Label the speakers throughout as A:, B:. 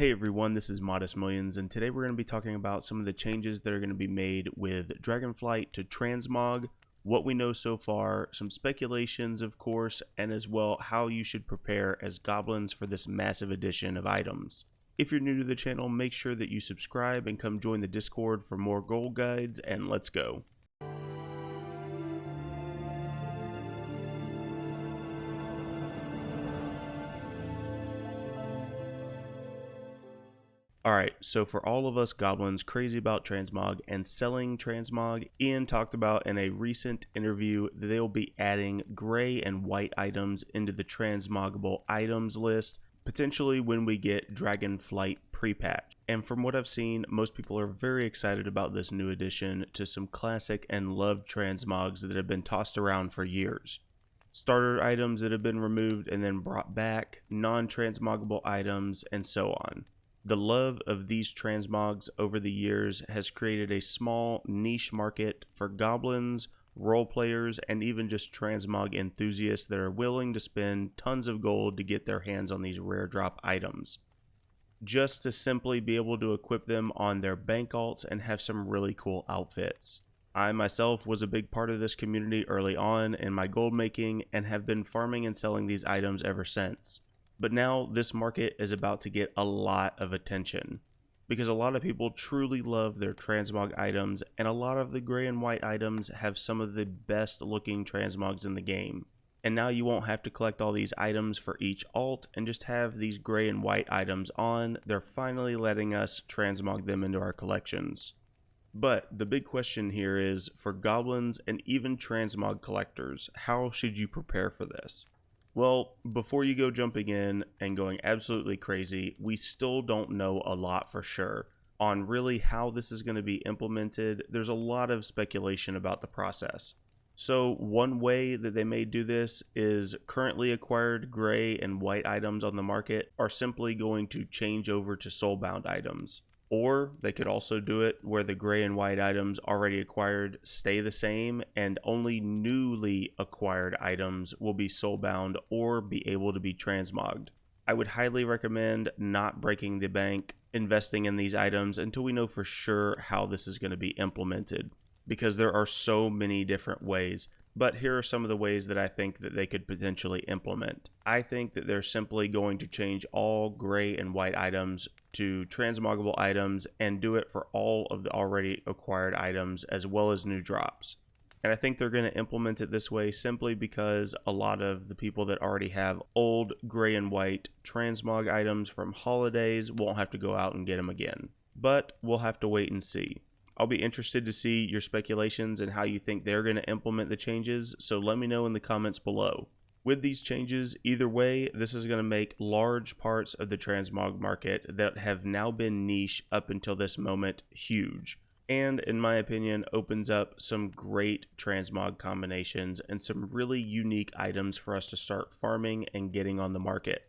A: Hey everyone, this is Modest Millions, and today we're going to be talking about some of the changes that are going to be made with Dragonflight to Transmog, what we know so far, some speculations of course, and as well how you should prepare as goblins for this massive addition of items. If you're new to the channel, make sure that you subscribe and come join the Discord for more gold guides, and let's go. Alright, so for all of us goblins crazy about transmog and selling transmog, Ian talked about in a recent interview that they'll be adding gray and white items into the transmogable items list, potentially when we get Dragonflight pre-patch. And from what I've seen, most people are very excited about this new addition to some classic and loved transmogs that have been tossed around for years. Starter items that have been removed and then brought back, non-transmogable items, and so on. The love of these transmogs over the years has created a small niche market for goblins, role players, and even just transmog enthusiasts that are willing to spend tons of gold to get their hands on these rare drop items, just to simply be able to equip them on their bank alts and have some really cool outfits. I myself was a big part of this community early on in my gold making and have been farming and selling these items ever since. But now this market is about to get a lot of attention because a lot of people truly love their transmog items, and a lot of the gray and white items have some of the best looking transmogs in the game. And now you won't have to collect all these items for each alt and just have these gray and white items on. They're finally letting us transmog them into our collections. But the big question here is, for goblins and even transmog collectors, how should you prepare for this? Well, before you go jumping in and going absolutely crazy, we still don't know a lot for sure on really how this is going to be implemented. There's a lot of speculation about the process. So one way that they may do this is currently acquired gray and white items on the market are simply going to change over to soulbound items. Or they could also do it where the gray and white items already acquired stay the same and only newly acquired items will be soulbound or be able to be transmogged. I would highly recommend not breaking the bank investing in these items until we know for sure how this is going to be implemented, because there are so many different ways. But here are some of the ways that I think that they could potentially implement. I think that they're simply going to change all gray and white items to transmogable items and do it for all of the already acquired items as well as new drops. And I think they're going to implement it this way simply because a lot of the people that already have old gray and white transmog items from holidays won't have to go out and get them again. But we'll have to wait and see. I'll be interested to see your speculations and how you think they're going to implement the changes, so let me know in the comments below. With these changes, either way, this is going to make large parts of the transmog market that have now been niche up until this moment huge, and in my opinion opens up some great transmog combinations and some really unique items for us to start farming and getting on the market.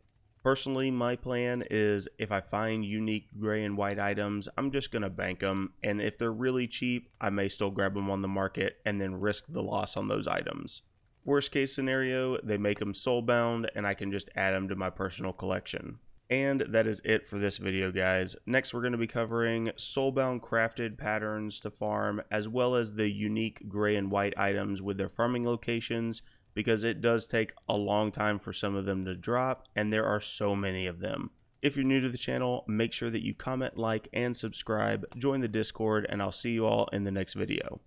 A: Personally, my plan is if I find unique gray and white items, I'm just going to bank them, and if they're really cheap, I may still grab them on the market and then risk the loss on those items. Worst case scenario, they make them soulbound and I can just add them to my personal collection. And that is it for this video, guys. Next, we're going to be covering soulbound crafted patterns to farm, as well as the unique gray and white items with their farming locations, because it does take a long time for some of them to drop, and there are so many of them. If you're new to the channel, make sure that you comment, like, and subscribe, join the Discord, and I'll see you all in the next video.